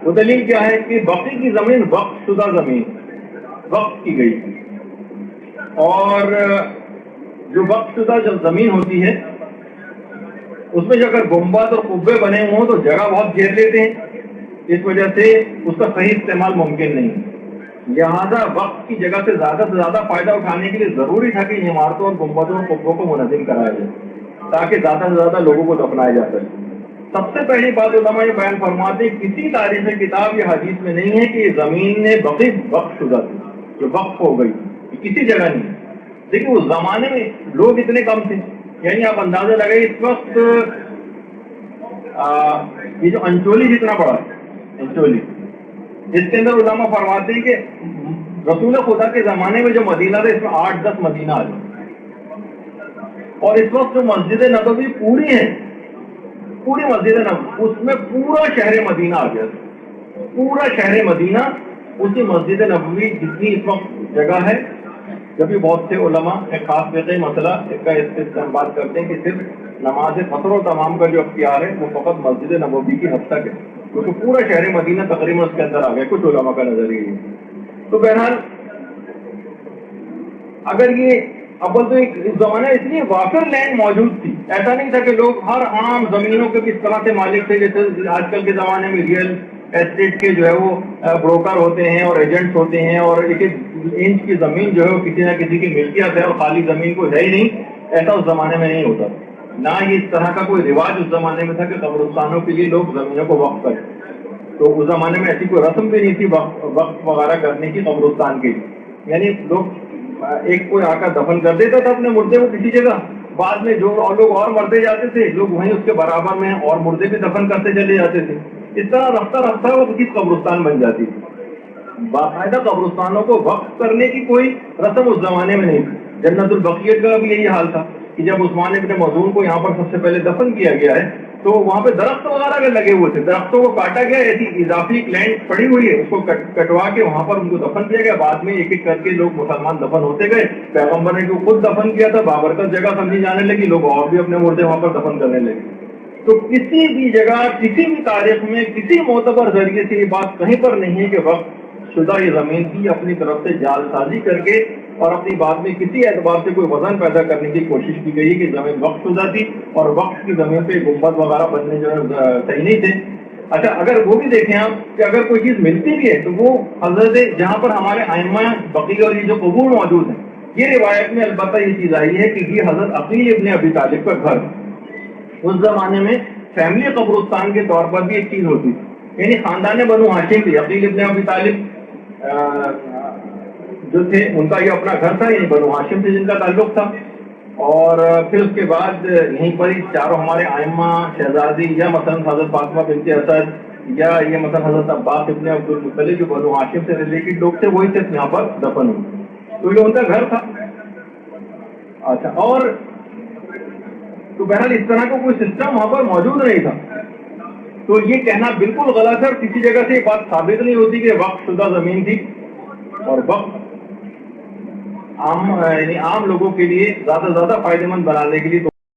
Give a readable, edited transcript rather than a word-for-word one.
وہ دلیل کیا ہے کہ باقی کی زمین وقف شدہ زمین وقف کی گئی تھی، اور جو وقف شدہ جب زمین ہوتی ہے اس میں جو اگر گنبد اور قبے بنے ہوئے ہوں تو جگہ بہت گھیر لیتے ہیں، اس وجہ سے اس کا صحیح استعمال ممکن نہیں ہے۔ لہٰذا وقت کی جگہ سے زیادہ فائدہ اٹھانے کے لیے ضروری تھا کہ عمارتوں اور گنبدوں اور قبوں کو منظم کرایا جائے تاکہ زیادہ سے زیادہ لوگوں کو دفنایا جا سکے۔ سب سے پہلی بات علماء یہ بیان فرماتے ہیں کسی تاریخ کتاب یا حدیث میں نہیں ہے کہ یہ زمین نے بقی وقف شدہ تھی، جو وقف ہو گئی، کسی جگہ نہیں ہے۔ دیکھیے اس زمانے میں لوگ اتنے کم تھے، یعنی آپ اندازہ لگائیں اس وقت یہ جو انچولی جتنا بڑا ہے، انچولی اس کے اندر علماء فرماتے ہیں کہ رسول خدا کے زمانے میں جو مدینہ تھا اس میں 8-10 مدینہ آ جائے، اور اس وقت جو مسجد نبوی پوری ہے، پوری مسجد نبوی اس میں پورا شہر مدینہ آ گیا، پورا شہر مدینہ اسی مسجد نبوی جتنی اس وقت جگہ ہے۔ جبکہ بہت سے علماء ایک خاص فقہی مسئلہ اس کا استعمال کرتے ہیں کہ صرف نماز قصر و تمام کا جو اختیار ہے وہ فقط مسجد نبوی کی حد تک ہے، کیونکہ پورا شہر مدینہ تقریباً اس کے اندر آ گیا، کچھ علماء کا نظریہ ہے۔ تو بہرحال اگر یہ اول تو ایک زمانہ اس لیے وافر لینڈ موجود تھی، ایسا نہیں تھا کہ لوگ ہر عام زمینوں کے کس طرح سے مالک تھے، جیسے آج کل کے زمانے میں ریئل ایسٹیٹ کے جو ہے وہ بروکر ہوتے ہیں اور ایجنٹس ہوتے ہیں، اور ایک ایک انچ کی زمین جو ہے وہ کسی نہ کسی کی ملکیت ہے اور خالی زمین کو ہے ہی نہیں، ایسا اس زمانے میں نہیں ہوتا، نہ ہی اس طرح کا کوئی رواج اس زمانے میں تھا کہ قبرستانوں کے لیے لوگ زمینوں کو وقف کریں۔ تو اس زمانے میں ایسی کوئی رسم بھی نہیں تھی وقف وغیرہ کرنے کی قبرستان کی، یعنی لوگ ایک کوئی آ کر دفن کر دیتا تھا اپنے مردے کو کسی جگہ، بعد میں جو لوگ اور مرتے جاتے تھے لوگ وہیں اس کے برابر میں اور مردے بھی دفن کرتے چلے جاتے تھے، اس طرح رفتہ رفتہ وہ کسی قبرستان بن جاتی تھی۔ باقاعدہ قبرستانوں کو وقف کرنے کی کوئی رسم اس زمانے میں نہیں تھی۔ جنت البقیع کا بھی یہی حال تھا کہ جب عثمان ابن مظعون کو یہاں پر سب سے پہلے دفن کیا گیا ہے تو وہاں پہ درخت وغیرہ بھی لگے ہوئے تھے، درختوں کو کاٹا گیا، ایسی اضافی لینڈ پڑی ہوئی ہے اس کو کٹوا کے وہاں پر ان کو دفن کیا گیا۔ بعد میں ایک ایک کر کے لوگ مسلمان دفن ہوتے گئے، پیغمبر نے جو خود دفن کیا تھا بابرکت جگہ سمجھی جانے لگی، لوگ اور بھی اپنے مردے وہاں پر دفن کرنے لگے۔ تو کسی بھی جگہ کسی بھی تاریخ میں کسی معتبر ذریعے سے یہ بات کہیں پر نہیں ہے کہ وقف شدہ یہ زمین کی اپنی طرف سے جال سازی کر کے اور اپنی بات میں کسی اعتبار سے کوئی وزن پیدا کرنے کی کوشش کی گئی کہ زمین وقف شدہ تھی اور وقف کی زمین پہ گنبد وغیرہ بننے جو ہے صحیح نہیں تھے۔ اچھا اگر وہ بھی دیکھیں آپ کہ اگر کوئی چیز ملتی بھی ہے تو وہ حضرت جہاں پر ہمارے ائمہ بقیع اور یہ جو قبور موجود ہیں، یہ روایت میں البتہ یہ چیز آئی ہے کہ یہ حضرت عقیل ابن ابی طالب کا گھر، اس زمانے میں فیملی قبرستان کے طور پر بھی ایک چیز ہوتی تھی، یعنی خاندان بنو ہاشم تھی، عقیل ابن ابی طالب جو تھے ان کا یہ اپنا گھر تھا، یعنی بنو ہاشم سے جن کا تعلق تھا، اور پھر اس کے بعد یہیں پر ہی چاروں ہمارے ائمہ شہزادی یا مثلا حضرت فاطمہ بنت اسد یا یہ مثلا حضرت عباس ابن عبد المطلب جو بنو ہاشم سے ریلیٹڈ لوگ تھے وہی صرف یہاں پر دفن ہوئے، تو یہ ان کا گھر تھا۔ اچھا اور تو بہرحال اس طرح کا کوئی سسٹم وہاں پر موجود نہیں تھا، تو یہ کہنا بالکل غلط ہے، اور کسی جگہ سے یہ بات ثابت نہیں ہوتی کہ وقف شدہ زمین تھی، اور وقف عام لوگوں کے لیے زیادہ فائدہ مند بنانے کے لیے